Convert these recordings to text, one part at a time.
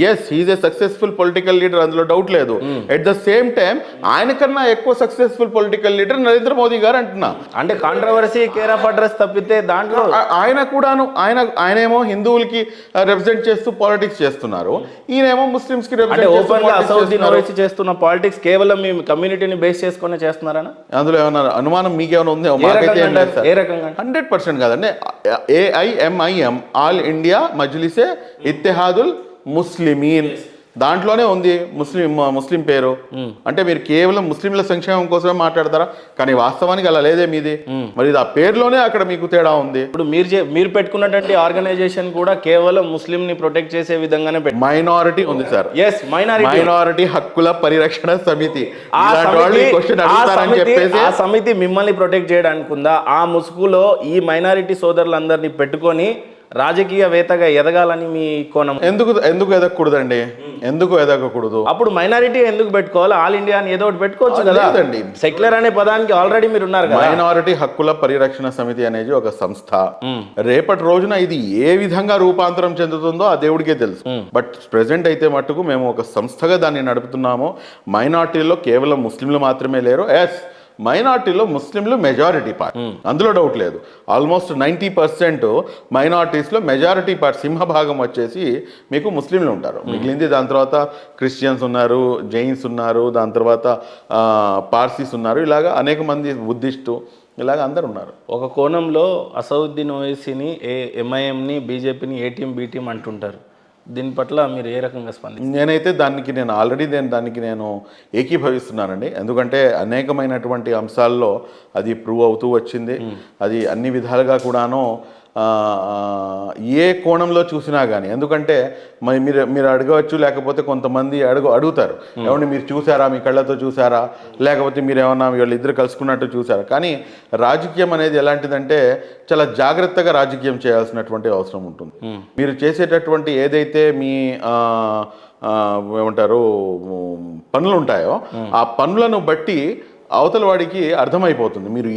Yes he is a successful political leader, అందులో doubt లేదు. At the same time ఆయన కన్నా ఎక్కువ successful political leader Narendra Modi garu అంటున్నా. అంటే కాంట్రవర్సీ కేర్ ఆఫ్ అడ్రస్ తప్పితే దాంట్లో ఆయన కూడాను ఆయనేమో హిందువులకి రిప్రజెంట్ చేస్తూ పాలిటిక్స్ చేస్తున్నారు, ఈయనేమో ముస్లిమ్స్ కి చేస్తున్న పాలిటిక్స్ కేవలం మీ కమ్యూనిటీని బేస్ చేసుకునే చేస్తున్నారనా? అందులో ఏమన్నా అనుమానం మీకేమైనా ఉంది? ఏ రకంగా? 100% కాదండి. AIMIM all India Majlis-e Ittehadul Muslimeen దాంట్లోనే ఉంది ముస్లిం పేరు. అంటే మీరు కేవలం ముస్లింల సంక్షేమం కోసమే మాట్లాడతారా? కానీ వాస్తవానికి అలా లేదే మీది. మరి ఆ పేరులోనే అక్కడ మీకు తేడా ఉంది. ఇప్పుడు మీరు పెట్టుకున్నటువంటి ఆర్గనైజేషన్ కూడా కేవలం ముస్లిం ని ప్రొటెక్ట్ చేసే విధంగానే మైనారిటీ ఉంది సార్. మైనారిటీ హక్కుల పరిరక్షణ సమితి. ఆ సమితి మిమ్మల్ని ప్రొటెక్ట్ చేయడానికి ఉందా? ఆ ముసుగులో ఈ మైనారిటీ సోదరులందరినీ పెట్టుకొని రాజకీయవేత్తగా ఎదగాలని మీ కోణం. ఎందుకు ఎదగకూడదండి? ఎందుకు ఎదగకూడదు? అప్పుడు మైనారిటీ ఎందుకు పెట్టుకోవాలి? ఆల్ ఇండియా అని ఏదో ఒకటి పెట్టుకోవచ్చు కదా. సెక్యులర్ అనే పదానికి ఆల్రెడీ మీరు ఉన్నారు కదా. మైనారిటీ హక్కుల పరిరక్షణ సమితి అనేది ఒక సంస్థ. రేపటి రోజున ఇది ఏ విధంగా రూపాంతరం చెందుతుందో ఆ దేవుడికే తెలుసు. బట్ ప్రెసెంట్ అయితే మట్టుకు మేము ఒక సంస్థగా దాన్ని నడుపుతున్నాము. మైనారిటీలో కేవలం ముస్లింలు మాత్రమే లేరు. ఎస్, మైనార్టీలో ముస్లింలు మెజారిటీ పార్ట్, అందులో డౌట్ లేదు. ఆల్మోస్ట్ 90% మైనార్టీస్లో మెజారిటీ పార్ట్, సింహభాగం వచ్చేసి మీకు ముస్లింలు ఉంటారు. మిగిలింది దాని తర్వాత క్రిస్టియన్స్ ఉన్నారు, జైన్స్ ఉన్నారు, దాని తర్వాత పార్సీస్ ఉన్నారు, ఇలాగా అనేక మంది బుద్ధిస్టు, ఇలాగ అందరు ఉన్నారు. ఒక కోణంలో అసదుద్దీన్ ఓవైసీని MIMని బీజేపీని ఏ టీం బి టీం అంటుంటారు. దీని పట్ల మీరు ఏ రకంగా స్పందిస్తారు? నేనైతే దానికి నేను ఏకీభవిస్తున్నానండి. ఎందుకంటే అనేకమైనటువంటి అంశాల్లో అది ప్రూవ్ అవుతూ వచ్చింది. అది అన్ని విధాలుగా కూడాను ఏ కోణంలో చూసినా కానీ. ఎందుకంటే మీరు అడగవచ్చు, లేకపోతే కొంతమంది అడుగుతారు, ఏమంటే మీరు చూసారా, మీ కళ్ళతో చూసారా, లేకపోతే మీరు ఏమన్నా వీళ్ళిద్దరు కలుసుకున్నట్టు చూసారా? కానీ రాజకీయం అనేది ఎలాంటిదంటే చాలా జాగ్రత్తగా రాజకీయం చేయాల్సినటువంటి అవసరం ఉంటుంది. మీరు చేసేటటువంటి ఏదైతే మీ ఏమంటారు పనులు ఉంటాయో ఆ పనులను బట్టి అవతల వాడికి అర్థమైపోతుంది మీరు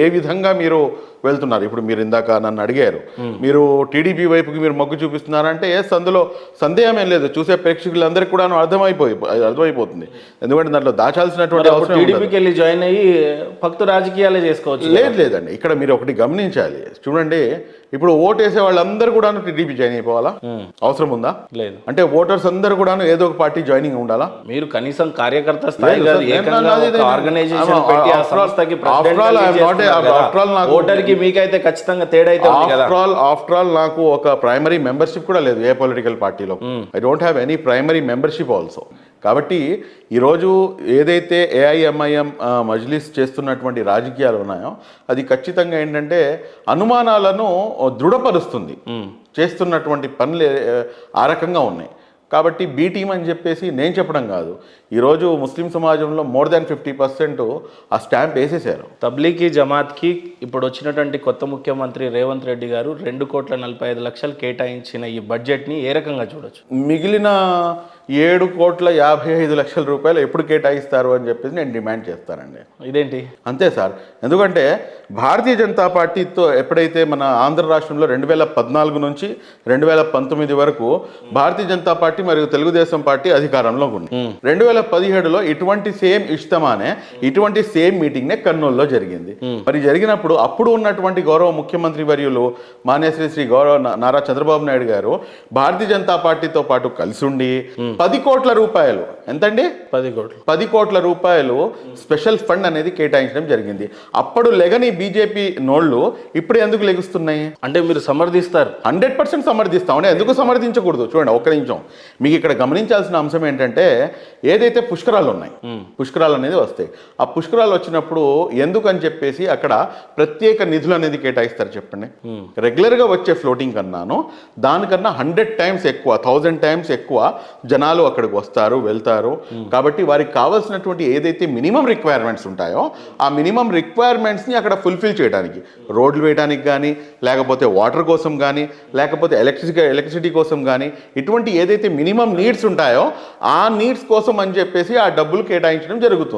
ఏ విధంగా మీరు వెళ్తున్నారు. ఇప్పుడు మీరు ఇందాక నన్ను అడిగారు, మీరు టీడీపీ వైపుకి మీరు మొగ్గు చూపిస్తున్నారంటే అందులో సందేహమేం లేదు. చూసే ప్రేక్షకులందరికీ కూడా అర్థమైపోతుంది. ఎందుకంటే దాంట్లో దాచాల్సినటువంటి అవసరం. టీడీపీకి వెళ్ళి జాయిన్ అయ్యి భక్తు రాజకీయాలే చేసుకోవచ్చు. లేదండి, ఇక్కడ మీరు ఒకటి గమనించాలి. చూడండి, ఇప్పుడు ఓటు వేసే వాళ్ళందరూ కూడా టీడీపీ జాయిన్ అయిపోవాలా? అవసరం ఉందా? లేదు. అంటే ఓటర్స్ అందరూ కూడా ఏదో ఒక పార్టీ జాయినింగ్ ఉండాలా? మీరు కనీసం కార్యకర్త స్థాయి మీకైతే ఖచ్చితంగా తేడా అయితే ఆఫ్టర్ ఆల్ నాకు ఒక ప్రైమరీ మెంబర్షిప్ కూడా లేదు ఏ పొలిటికల్ పార్టీలో. I don't have any primary membership also. కాబట్టి ఈరోజు ఏదైతే AIMIM మజ్లిస్ చేస్తున్నటువంటి రాజకీయాలు ఉన్నాయో అది ఖచ్చితంగా ఏంటంటే అనుమానాలను దృఢపరుస్తుంది. చేస్తున్నటువంటి పనులు ఆ రకంగా ఉన్నాయి. కాబట్టి బి టీం అని చెప్పేసి నేను చెప్పడం కాదు. ఈరోజు ముస్లిం సమాజంలో మోర్ దాన్ 50% ఆ స్టాంప్ వేసేసారు. తబ్లీగీ జమాత్కి ఇప్పుడు వచ్చినటువంటి కొత్త ముఖ్యమంత్రి రేవంత్ రెడ్డి గారు 2,45,00,000 కేటాయించిన ఈ బడ్జెట్ని ఏ రకంగా చూడొచ్చు? మిగిలిన 7,55,00,000 రూపాయలు ఎప్పుడు కేటాయిస్తారు అని చెప్పేసి నేను డిమాండ్ చేస్తానండి. ఇదేంటి? అంతే సార్. ఎందుకంటే భారతీయ జనతా పార్టీతో ఎప్పుడైతే మన ఆంధ్ర రాష్ట్రంలో 2014 నుంచి 2019 వరకు భారతీయ జనతా పార్టీ మరియు తెలుగుదేశం పార్టీ అధికారంలో ఉంది. 2017లో ఇటువంటి సేమ్ ఇష్టమానే ఇటువంటి సేమ్ మీటింగ్నే కర్నూలులో జరిగింది. మరి జరిగినప్పుడు అప్పుడు ఉన్నటువంటి గౌరవ ముఖ్యమంత్రి వర్యులు మాన్యశ్రీ శ్రీ గౌరవ నారా చంద్రబాబు నాయుడు గారు భారతీయ జనతా పార్టీతో పాటు కలిసి ఉండి 10 కోట్ల రూపాయలు, ఎంతండి? 10 కోట్ల రూపాయలు స్పెషల్ ఫండ్ అనేది కేటాయించడం జరిగింది. అప్పుడు లెగని బీజేపీ నోళ్లు ఇప్పుడు ఎందుకు లెగుస్తున్నాయి అంటే మీరు సమర్థిస్తారు? 100% సమర్థిస్తాం. ఎందుకు సమర్థించకూడదు? చూడండి, ఒక్క నిమిషం. మీకు ఇక్కడ గమనించాల్సిన అంశం ఏంటంటే ఏదైతే పుష్కరాలు ఉన్నాయి, పుష్కరాలు అనేది వస్తాయి. ఆ పుష్కరాలు వచ్చినప్పుడు ఎందుకు అని చెప్పేసి అక్కడ ప్రత్యేక నిధులు అనేది కేటాయిస్తారు చెప్పండి. రెగ్యులర్గా వచ్చే ఫ్లోటింగ్ కన్నాను దానికన్నా 100 times ఎక్కువ, 1000 times ఎక్కువ జనాలు అక్కడికి వస్తారు, వెళ్తారు. కాబట్టి వారికి కావాల్సినటువంటి ఏదైతే మినిమం రిక్వైర్మెంట్స్ ఉంటాయో ఆ మినిమం రిక్వైర్మెంట్స్ని అక్కడ ఫుల్ఫిల్ చేయడానికి, రోడ్లు వేయడానికి కానీ, లేకపోతే వాటర్ కోసం కానీ, లేకపోతే ఎలక్ట్రిసిటీ కోసం కానీ, ఇటువంటి ఏదైతే మినిమం నీడ్స్ ఉంటాయో ఆ నీడ్స్ కోసం అని చెప్పేసి ఆ డబ్బులు కేటాయించడం జరుగుతుంది.